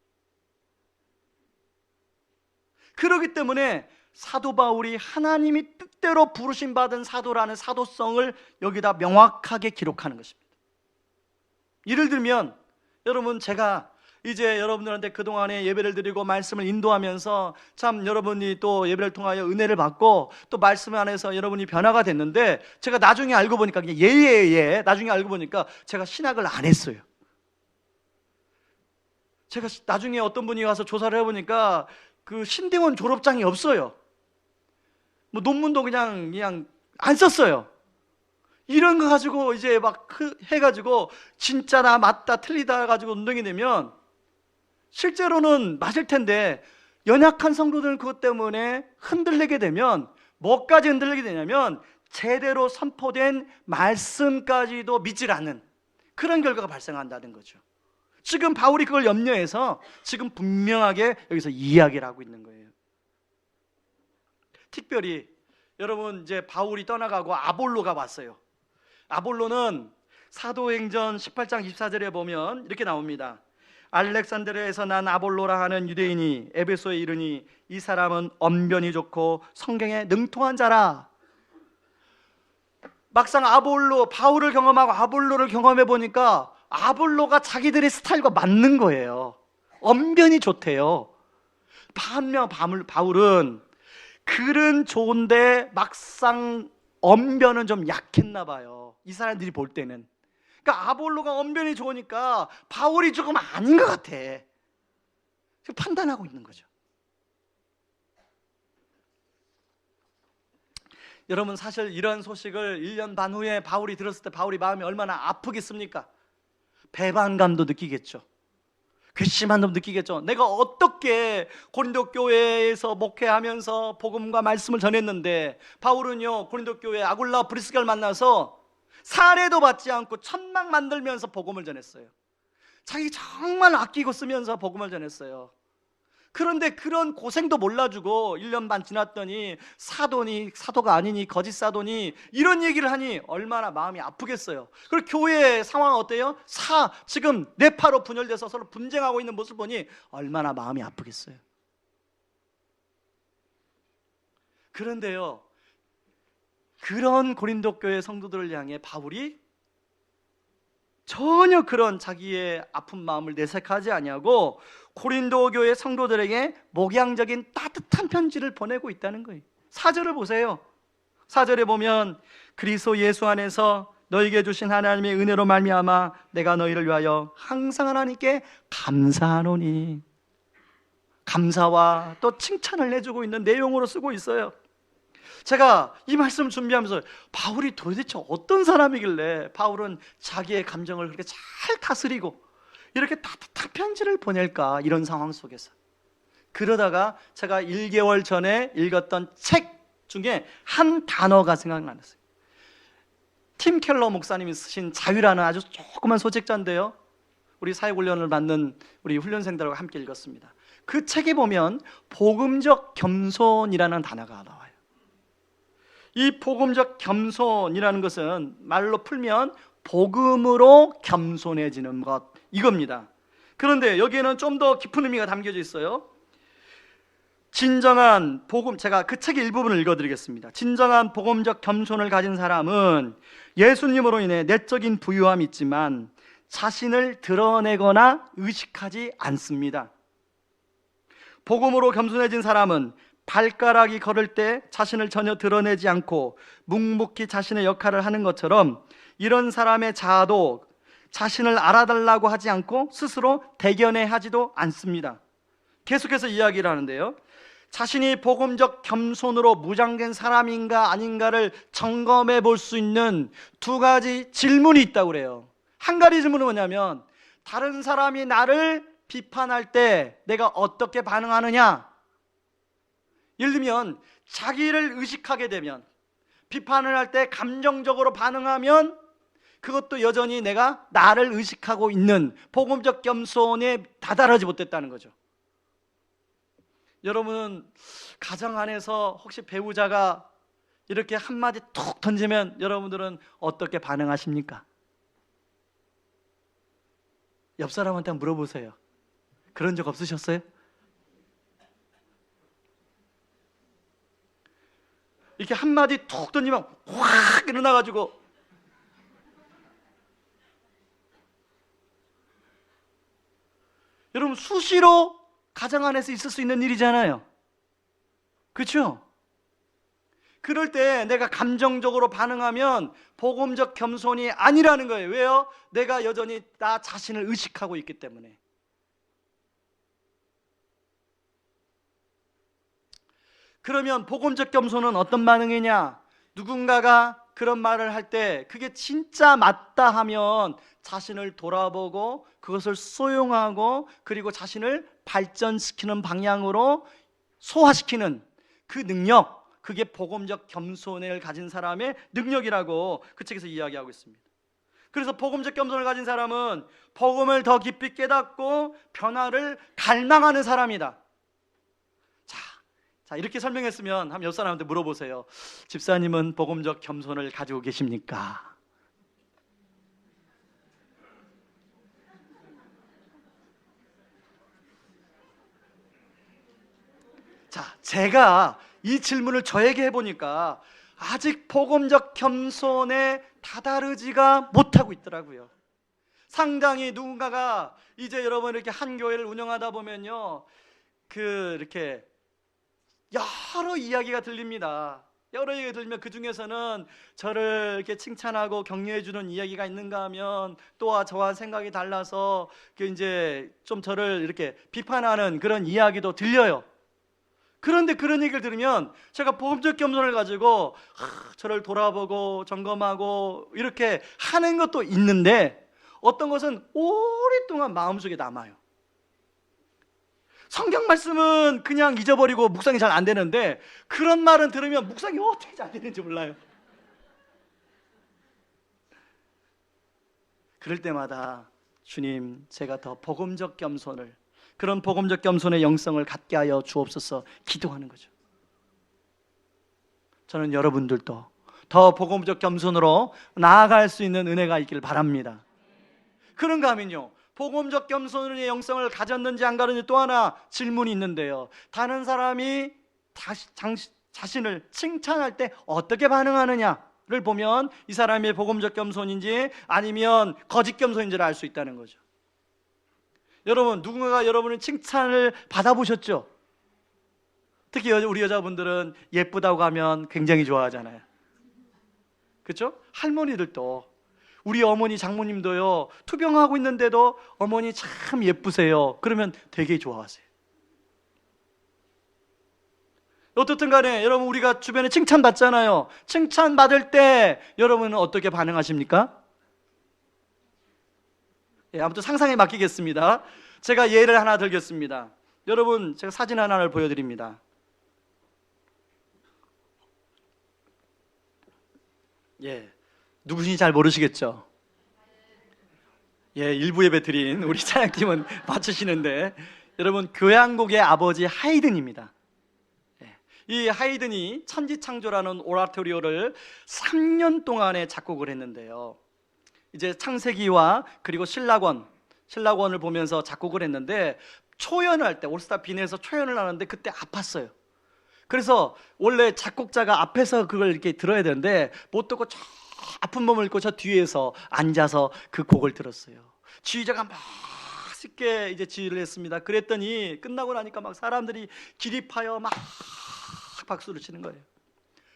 그렇기 때문에 사도 바울이 하나님이 뜻대로 부르심 받은 사도라는 사도성을 여기다 명확하게 기록하는 것입니다. 예를 들면 여러분, 제가 이제 여러분들한테 그동안에 예배를 드리고 말씀을 인도하면서 참 여러분이 또 예배를 통하여 은혜를 받고 또 말씀 안에서 여러분이 변화가 됐는데, 제가 나중에 알고 보니까 그냥 나중에 알고 보니까 제가 신학을 안 했어요. 제가 나중에 어떤 분이 와서 조사를 해보니까 그 신대원 졸업장이 없어요. 뭐 논문도 그냥 안 썼어요. 이런 거 가지고 이제 막 해가지고 진짜나 맞다 틀리다 가지고 운동이 되면 실제로는 맞을 텐데, 연약한 성도들은 그것 때문에 흔들리게 되면 뭐까지 흔들리게 되냐면 제대로 선포된 말씀까지도 믿질 않는 그런 결과가 발생한다는 거죠. 지금 바울이 그걸 염려해서 지금 분명하게 여기서 이야기를 하고 있는 거예요. 특별히 여러분, 이제 바울이 떠나가고 아볼로가 왔어요. 아볼로는 사도행전 18장 24절에 보면 이렇게 나옵니다. 알렉산드리아에서 난 아볼로라 하는 유대인이 에베소에 이르니 이 사람은 언변이 좋고 성경에 능통한 자라. 막상 바울을 경험하고 아볼로를 경험해 보니까 아볼로가 자기들의 스타일과 맞는 거예요. 언변이 좋대요. 반면 바울은 글은 좋은데 막상 언변은 좀 약했나 봐요. 이 사람들이 볼 때는. 그러니까 아볼로가 언변이 좋으니까 바울이 조금 아닌 것 같아. 판단하고 있는 거죠. 여러분, 사실 이런 소식을 1년 반 후에 바울이 들었을 때 바울이 마음이 얼마나 아프겠습니까? 배반감도 느끼겠죠. 괘씸함도 느끼겠죠. 내가 어떻게 고린도 교회에서 목회하면서 복음과 말씀을 전했는데, 바울은요 고린도 교회 아굴라 브리스가를 만나서 사례도 받지 않고 천막 만들면서 복음을 전했어요. 자기 정말 아끼고 쓰면서 복음을 전했어요. 그런데 그런 고생도 몰라주고 1년 반 지났더니 사도가 아니니 거짓 사도니 이런 얘기를 하니 얼마나 마음이 아프겠어요. 그리고 교회의 상황은 어때요? 지금 네파로 분열돼서 서로 분쟁하고 있는 모습을 보니 얼마나 마음이 아프겠어요. 그런데요, 그런 고린도 교회 성도들을 향해 바울이 전혀 그런 자기의 아픈 마음을 내색하지 아니하고 고린도 교회 성도들에게 목양적인 따뜻한 편지를 보내고 있다는 거예요. 4절을 보세요. 4절에 보면 그리스도 예수 안에서 너에게 주신 하나님의 은혜로 말미암아 내가 너희를 위하여 항상 하나님께 감사하노니, 감사와 또 칭찬을 해주고 있는 내용으로 쓰고 있어요. 제가 이 말씀 준비하면서 바울이 도대체 어떤 사람이길래 바울은 자기의 감정을 그렇게 잘 다스리고 이렇게 따뜻한 편지를 보낼까, 이런 상황 속에서. 그러다가 제가 1개월 전에 읽었던 책 중에 한 단어가 생각나었어요. 팀 켈러 목사님이 쓰신 자유라는 아주 조그만 소책자인데요, 우리 사역훈련을 받는 우리 훈련생들하고 함께 읽었습니다. 그 책에 보면 복음적 겸손이라는 단어가 나와요. 이 복음적 겸손이라는 것은 말로 풀면 복음으로 겸손해지는 것, 이겁니다. 그런데 여기에는 좀 더 깊은 의미가 담겨져 있어요. 진정한 복음, 제가 그 책의 일부분을 읽어드리겠습니다. 진정한 복음적 겸손을 가진 사람은 예수님으로 인해 내적인 부유함이 있지만 자신을 드러내거나 의식하지 않습니다. 복음으로 겸손해진 사람은 발가락이 걸을 때 자신을 전혀 드러내지 않고 묵묵히 자신의 역할을 하는 것처럼, 이런 사람의 자아도 자신을 알아달라고 하지 않고 스스로 대견해 하지도 않습니다. 계속해서 이야기를 하는데요, 자신이 복음적 겸손으로 무장된 사람인가 아닌가를 점검해 볼 수 있는 두 가지 질문이 있다고 그래요. 한 가지 질문은 뭐냐면, 다른 사람이 나를 비판할 때 내가 어떻게 반응하느냐. 예를 들면 자기를 의식하게 되면, 비판을 할 때 감정적으로 반응하면 그것도 여전히 내가 나를 의식하고 있는 복음적 겸손에 다다르지 못했다는 거죠. 여러분은 가정 안에서 혹시 배우자가 이렇게 한마디 툭 던지면 여러분들은 어떻게 반응하십니까? 옆 사람한테 한번 물어보세요. 그런 적 없으셨어요? 이렇게 한마디 툭 던지면 확 일어나가지고 여러분 수시로 가정 안에서 있을 수 있는 일이잖아요. 그렇죠? 그럴 때 내가 감정적으로 반응하면 복음적 겸손이 아니라는 거예요. 왜요? 내가 여전히 나 자신을 의식하고 있기 때문에. 그러면 복음적 겸손은 어떤 반응이냐? 누군가가 그런 말을 할 때 그게 진짜 맞다 하면 자신을 돌아보고 그것을 수용하고 그리고 자신을 발전시키는 방향으로 소화시키는 그 능력, 그게 복음적 겸손을 가진 사람의 능력이라고 그 책에서 이야기하고 있습니다. 그래서 복음적 겸손을 가진 사람은 복음을 더 깊이 깨닫고 변화를 갈망하는 사람이다. 자, 이렇게 설명했으면 한번 옆 사람한테 물어보세요. 집사님은 복음적 겸손을 가지고 계십니까? 자, 제가 이 질문을 저에게 해보니까 아직 복음적 겸손에 다다르지가 못하고 있더라고요. 상당히 누군가가 이제 여러분 이렇게 한 교회를 운영하다 보면요, 이렇게 여러 이야기가 들립니다. 여러 이야기가 들리면 그 중에서는 저를 이렇게 칭찬하고 격려해주는 이야기가 있는가 하면 또 저와 생각이 달라서 이제 좀 저를 이렇게 비판하는 그런 이야기도 들려요. 그런데 그런 얘기를 들으면 제가 복음적 겸손을 가지고 저를 돌아보고 점검하고 이렇게 하는 것도 있는데 어떤 것은 오랫동안 마음속에 남아요. 성경 말씀은 그냥 잊어버리고 묵상이 잘 안 되는데 그런 말은 들으면 묵상이 어떻게 잘 되는지 몰라요. 그럴 때마다 주님, 제가 더 복음적 겸손을, 그런 복음적 겸손의 영성을 갖게 하여 주옵소서 기도하는 거죠. 저는 여러분들도 더 복음적 겸손으로 나아갈 수 있는 은혜가 있기를 바랍니다. 그런가 하면요, 복음적 겸손의 영성을 가졌는지 안 가졌는지 또 하나 질문이 있는데요, 다른 사람이 자신을 칭찬할 때 어떻게 반응하느냐를 보면 이 사람이 복음적 겸손인지 아니면 거짓 겸손인지를 알 수 있다는 거죠. 여러분, 누군가가 여러분의 칭찬을 받아보셨죠? 특히 우리 여자분들은 예쁘다고 하면 굉장히 좋아하잖아요. 그렇죠? 할머니들도, 우리 어머니 장모님도요, 투병하고 있는데도 어머니 참 예쁘세요 그러면 되게 좋아하세요. 어떻든 간에 여러분, 우리가 주변에 칭찬받잖아요. 칭찬받을 때 여러분은 어떻게 반응하십니까? 아무튼 상상에 맡기겠습니다. 제가 예를 하나 들겠습니다. 여러분, 제가 사진 하나를 보여드립니다. 누구신지 잘 모르시겠죠? 일부 예배 드린 우리 찬양팀은 맞추시는데, 여러분, 교향곡의 아버지 하이든입니다. 이 하이든이 천지창조라는 오라토리오를 3년 동안에 작곡을 했는데요, 이제 창세기와 그리고 신라권을 보면서 작곡을 했는데, 초연을 할 때 올스타 빈에서 초연을 하는데 그때 아팠어요. 그래서 원래 작곡자가 앞에서 그걸 이렇게 들어야 되는데 못 듣고 저 아픈 몸을 입고 저 뒤에서 앉아서 그 곡을 들었어요. 지휘자가 멋있게 이제 지휘를 했습니다. 그랬더니 끝나고 나니까 막 사람들이 기립하여 막 박수를 치는 거예요.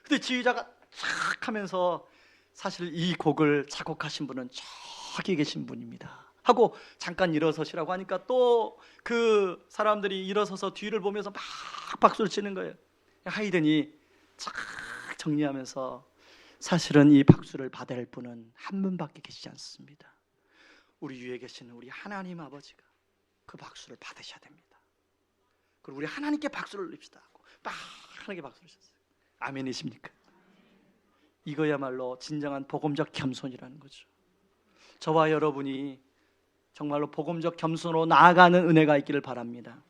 근데 지휘자가 촥 하면서 사실 이 곡을 작곡하신 분은 저기 계신 분입니다 하고 잠깐 일어서시라고 하니까 또 그 사람들이 일어서서 뒤를 보면서 막 박수를 치는 거예요. 하이든이 쫙 정리하면서 사실은 이 박수를 받을 분은 한 분밖에 계시지 않습니다. 우리 위에 계시는 우리 하나님 아버지가 그 박수를 받으셔야 됩니다. 그리고 우리 하나님께 박수를 올립시다 하고 빠르게 박수를 쳤어요. 아멘이십니까? 이거야말로 진정한 복음적 겸손이라는 거죠. 저와 여러분이 정말로 복음적 겸손으로 나아가는 은혜가 있기를 바랍니다.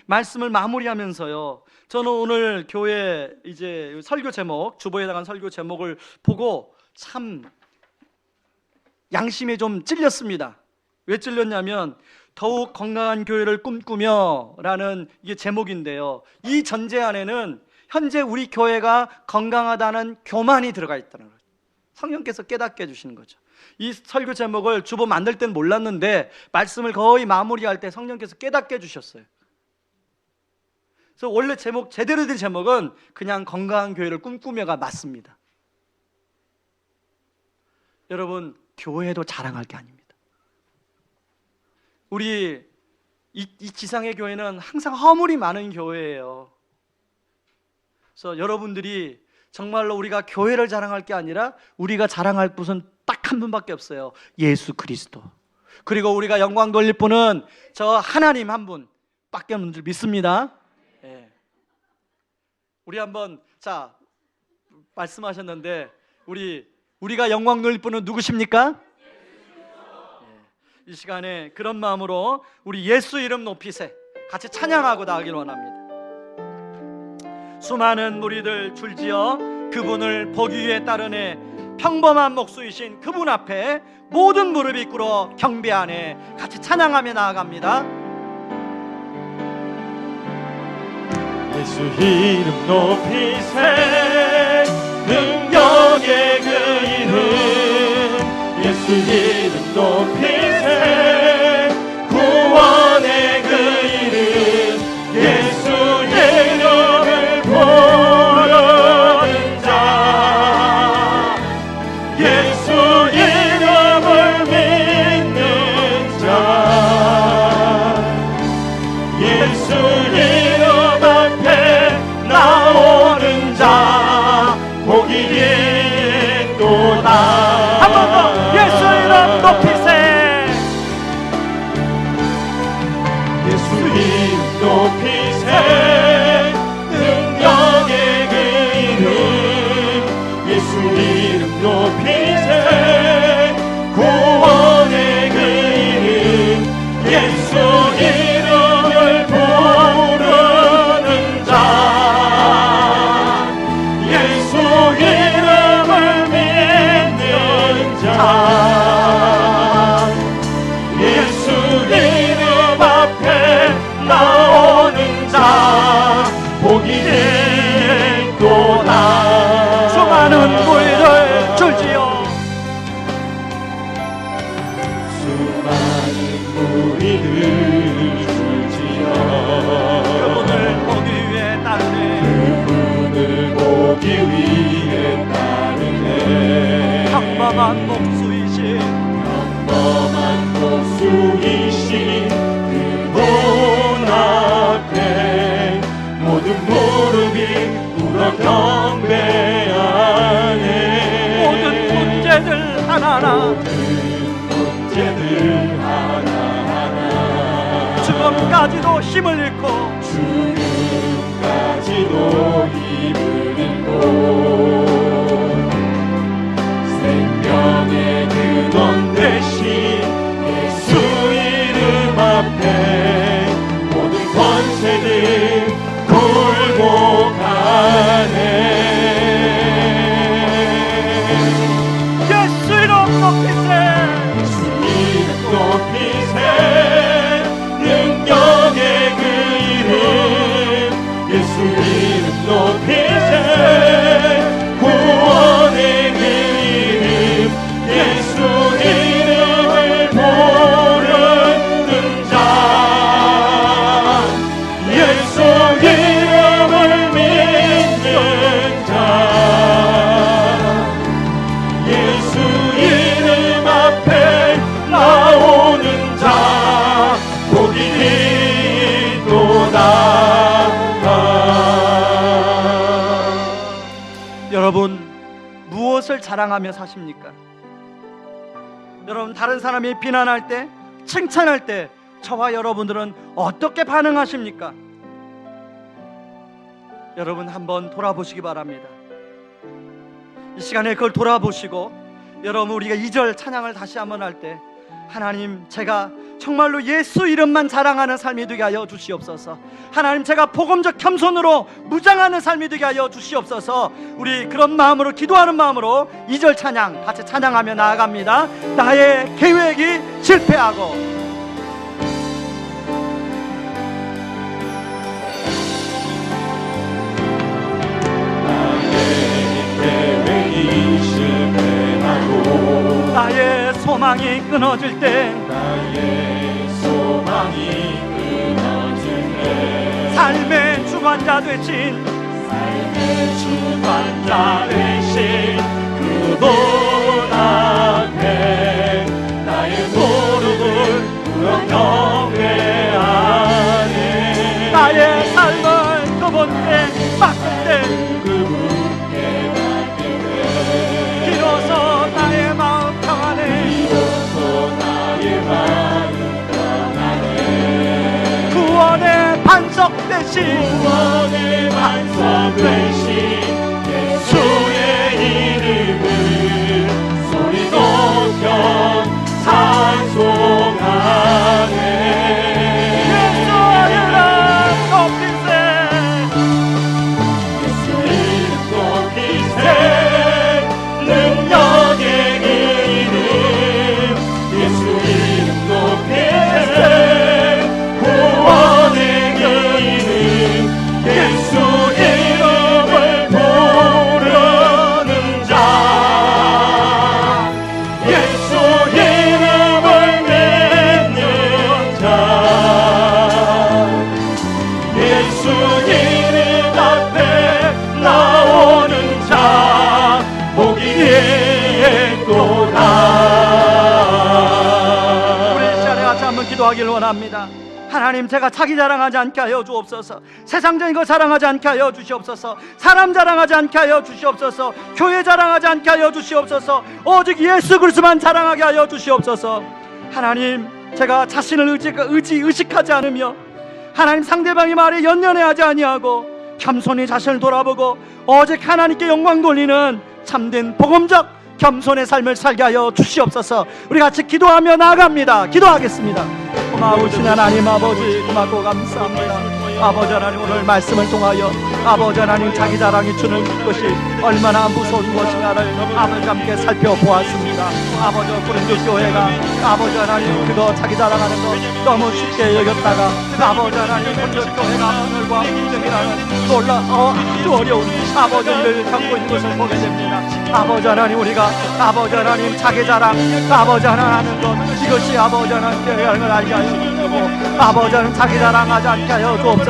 말씀을 마무리하면서요, 저는 오늘 교회 이제 설교 제목, 주보에 나간 설교 제목을 보고 참 양심에 좀 찔렸습니다. 왜 찔렸냐면 더욱 건강한 교회를 꿈꾸며 라는 이게 제목인데요, 이 전제 안에는 현재 우리 교회가 건강하다는 교만이 들어가 있다는 거예요. 성령께서 깨닫게 해주시는 거죠. 이 설교 제목을 주보 만들 때는 몰랐는데 말씀을 거의 마무리할 때 성령께서 깨닫게 해주셨어요. 그래서 원래 제목, 제대로 된 제목은 그냥 건강한 교회를 꿈꾸며가 맞습니다. 여러분, 교회도 자랑할 게 아닙니다. 우리 이 지상의 교회는 항상 허물이 많은 교회예요. 그래서 여러분들이 정말로 우리가 교회를 자랑할 게 아니라 우리가 자랑할 분은 딱 한 분밖에 없어요. 예수 그리스도. 그리고 우리가 영광 돌릴 분은 저 하나님 한 분밖에 없는 줄 믿습니다. 예. 우리 한번, 자, 말씀하셨는데 우리가 영광 돌릴 분은 누구십니까? 이 시간에 그런 마음으로 우리 예수 이름 높이세 같이 찬양하고 나가길 원합니다. 수많은 무리들 줄지어 그분을 보기 위해 따르네 평범한 목수이신 그분 앞에 모든 무릎이 꿇어 경배하네. 같이 찬양하며 나아갑니다. 예수 이름 높이세 능력의 그 이름 예수 이름 높이세 구원의 그 이름 예수 이름을 부르는 자 예수 이름을 믿는 자 예수 이름 앞에 나오는 자 복이 있도다. 한 번 더 예수 이름 높이세. 예수 이름 높이세 능력의 그 이름 예수 이름 높이세 구원의 그 이름 예수 이름을 부르는 자 예수 이름을 믿는 자 예수 이름 앞에 나오는 자 복이 있도다. 수많은 무리들 줄지어 수많은 무리들 줄지어 그분을 보기 위해 따르네 그분을 보기 위해 따르네 평범한 목수이신 평범한 목수이신 그분 앞에 모든 무릎이 꿇어 경배하네 모든 문제들 하나하나 모든 문제들 하나하나 죽음까지도 힘을 잃고 죽음까지도 힘을 잃고 생명의 근원 대신 예수 이름 앞에 모든 권세들 굴복하네 예수 이름 높이세. 예수 이름 높이세 능력의 그 이름 예수 이름 높이세 구원의 그 이름 예수 이름을 부르는 자 예수 이름을 믿는 자 예수 이름 앞에 나오는 자 복이 있도다. 여러분, 무엇을 자랑하며 사십니까? 여러분, 다른 사람이 비난할 때, 칭찬할 때 저와 여러분들은 어떻게 반응하십니까? 여러분, 한번 돌아보시기 바랍니다. 이 시간에 그걸 돌아보시고 여러분, 우리가 2절 찬양을 다시 한번 할 때 하나님, 제가 정말로 예수 이름만 자랑하는 삶이 되게 하여 주시옵소서. 하나님, 제가 복음적 겸손으로 무장하는 삶이 되게 하여 주시옵소서. 우리 그런 마음으로, 기도하는 마음으로 2절 찬양 같이 찬양하며 나아갑니다. 나의 계획이 실패하고 나의 소망이 끊어질 때, 나의 소망이 끊어질 때, 삶의 주관자 되신 주관자 되신 그분 앞에 나의 무릎을 꿇어 경배하네. 나의 삶을 그분께 맡길 때, 그분께 맡길 때 비로소 나의 마음 평안해. 비로소 나의 마음 평안해. 구원의 반석 되신 구원의 반석 되신 예수의 이름을 소리 높여 찬송하네. 예수의 이름 높이세. 예수 이름 높이세. 능력의 이름 예수 이름 높이세. 구원의 이름 예수 이름을 부르는 자, 예수 이름을 믿는 자, 예수 이름 앞에 나오는 자 복이 있도다. 우리 이 시간에 같이 한번 기도하기를 원합니다. 하나님, 제가 자기 자랑하지 않게 하여 주옵소서. 세상적인 거 자랑하지 않게 하여 주시옵소서. 사람 자랑하지 않게 하여 주시옵소서. 교회 자랑하지 않게 하여 주시옵소서. 오직 예수 그리스도만 자랑하게 하여 주시옵소서. 하나님, 제가 자신을 의식하지 않으며 하나님 상대방의 말에 연연해하지 아니하고 겸손히 자신을 돌아보고 오직 하나님께 영광 돌리는 참된 복음적 겸손의 삶을 살게 하여 주시옵소서. 우리 같이 기도하며 나아갑니다. 기도하겠습니다. 고마우신 하나님 아버지, 고맙고 감사합니다. 아버지 하나님, 오늘 말씀을 통하여 아버지 하나님 자기 자랑이 주는 것이 얼마나 무서운 것인가를 아버지 함께 살펴보았습니다. 아버지, 고린도 교회가 아버지 하나님 그거 자기 자랑하는 거 너무 쉽게 여겼다가 아버지 하나님 고린도 교회가 분열과 분쟁이라는 아주 어려운 아버지 일을 겪고 있는 것을 보게 됩니다. 아버지 하나님, 우리가 아버지 하나님 자기 자랑 아버지 하나님 하는 것, 이것이 아버지 하나님 교회라는 걸 알게 하여 주시고 아버지 하나님 자기 자랑하지 않게 하여 주옵소서.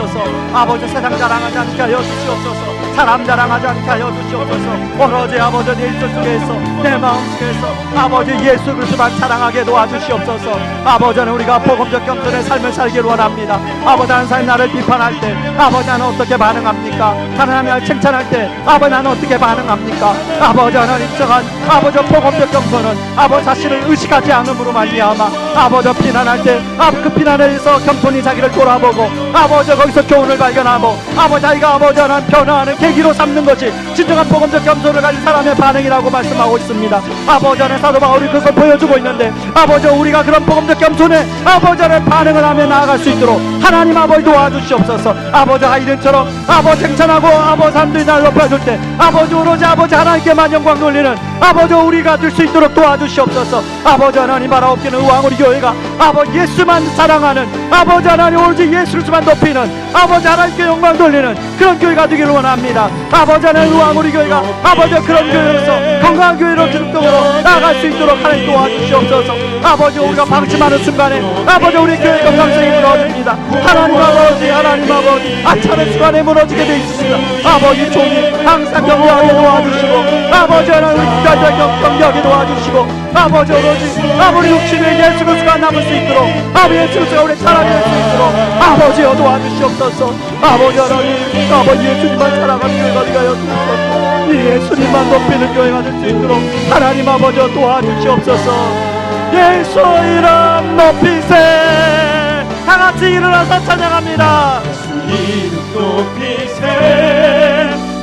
아버지 세상 자랑하지 않게 하여 주시옵소서. 사람 자랑하지 않게 하여 주시옵소서. 오로지 아버지 내 일절 속에서 내 마음 속에서 아버지 예수 그리스도만 자랑하게 도와주시옵소서. 아버지 하나님, 우리가 복음적 겸손의 삶을 살길 원합니다. 아버지 하나님, 사람 나를 비판할 때 아버지 하나님 어떻게 반응합니까? 하나님 나를 칭찬할 때 아버지 하나님 어떻게 반응합니까? 아버지 하나님, 정한 아버지 복음적 겸손은 아버지 자신을 의식하지 않음으로 말미암아 아버지 비난할 때 그 비난에 의해서 겸손히 자기를 돌아보고 아버지 거기서 교훈을 발견하고 아버지 자기가 아버지 하나님 변화하는 계기로 삼는 것이 진정한 복음적 겸손을 가진 사람의 반응이라고 말씀하고 있습니다. 아버지 하나님, 사도 바울이 그것을 보여주고 있는데 아버지 우리가 그런 복음적 겸손에 아버지 하나님 반응을 하며 나아갈 수 있도록 하나님 아버지 도와주시옵소서. 아버지 아이들처럼 아버지 칭찬하고 아버지 사람들이 날 높여줄 때 아버지 오로지 아버지 하나님께만 영광 돌리는 아버지 우리가 될 수 있도록 도와주시옵소서. 아버지 하나님, 바라옵기는 의왕 우리 교회가 아버지 예수만 사랑하는 아버지 하나님 오로지 예수만 높이는 아버지 하나님께 영광 돌리는 그런 교회가 되기를 원합니다. 아버지 하나님, 의왕 우리 교회가 아버지 그런 교회로서 건강한 교회로 주도적으로 나아갈 수 있도록 하나님 도와주시옵소서. 아버지, 우리가 방심하는 순간에 아버지 우리 교회 건강성이 무너집니다. 하나님 아버지, 하나님 아버지 아차는 순간에 무너지게 되어 있습니다. 아버지 종이 항상 격려하게 도와주시고 아버지 하나님 격려하게 도와주시고 아버지 오로지 아버지 육신의 예수 그리스도가 남을 수 있도록 아버지 예수 그리스도가 우리 살아낼 수 있도록 아버지여 도와주시옵소서. 아버지 하나님, 아버지 예수님만 사랑하는 교회가 되게 하여 주옵소서. 이 예수님만 높이는 교회가 될 수 있도록 하나님 아버지여 도와주시옵소서. 예수 이름 높이세. 다같이 일어나서 찬양합니다. 이름 높이세.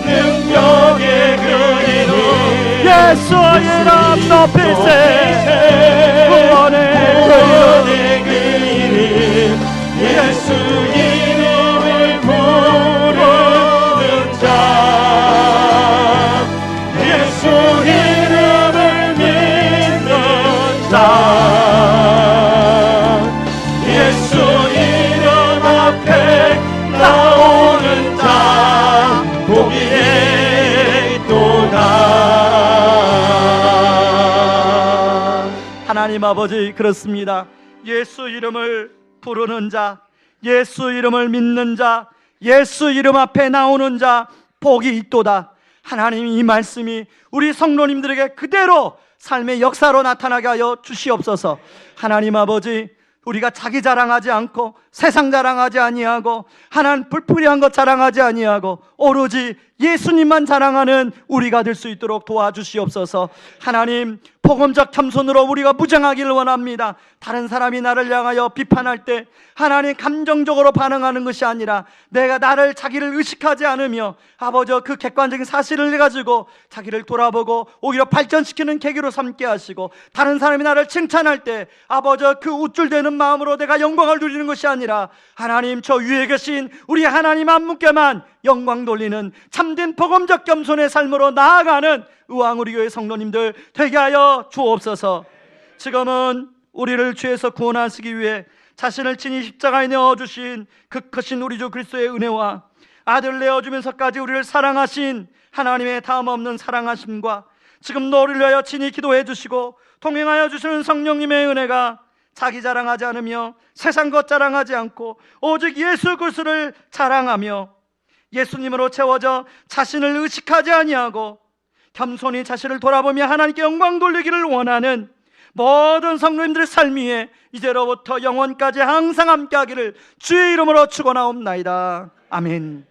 능력의 그 이름 예수 이름 높이세. 구원의 구원의 그 이름 예수 이름을 부르는 자 예수 이름을 믿는 자 예수 이름 앞에 나오는 자 복이 있도다. 하나님 아버지, 그렇습니다. 예수 이름을 부르는 자, 예수 이름을 믿는 자, 예수 이름 앞에 나오는 자 복이 있도다. 하나님, 이 말씀이 우리 성도님들에게 그대로 삶의 역사로 나타나게 하여 주시옵소서. 하나님 아버지, 우리가 자기 자랑하지 않고 세상 자랑하지 아니하고 하나님 불필요한 것 자랑하지 아니하고 오로지 예수님만 자랑하는 우리가 될 수 있도록 도와주시옵소서. 하나님, 복음적 겸손으로 우리가 무장하기를 원합니다. 다른 사람이 나를 향하여 비판할 때 하나님 감정적으로 반응하는 것이 아니라 내가 자기를 의식하지 않으며 아버지 그 객관적인 사실을 가지고 자기를 돌아보고 오히려 발전시키는 계기로 삼게 하시고, 다른 사람이 나를 칭찬할 때 아버지 그 우쭐대는 마음으로 내가 영광을 누리는 것이 아니라 하나님, 저 위에 계신 우리 하나님 한 분께만 영광 돌리는 참된 복음적 겸손의 삶으로 나아가는 의왕 우리 교회 성도님들 되게 하여 주옵소서. 지금은 우리를 죄에서 구원하시기 위해 자신을 친히 십자가에 내어주신 그 크신 우리 주 그리스도의 은혜와 아들 내어주면서까지 우리를 사랑하신 하나님의 다음없는 사랑하심과 지금도 우리를 위하여 친히 기도해 주시고 동행하여 주시는 성령님의 은혜가 자기 자랑하지 않으며 세상 것 자랑하지 않고 오직 예수 그리스도를 자랑하며 예수님으로 채워져 자신을 의식하지 아니하고 겸손히 자신을 돌아보며 하나님께 영광 돌리기를 원하는 모든 성도님들의 삶 위에 이제로부터 영원까지 항상 함께하기를 주의 이름으로 축원하옵나이다. 아멘.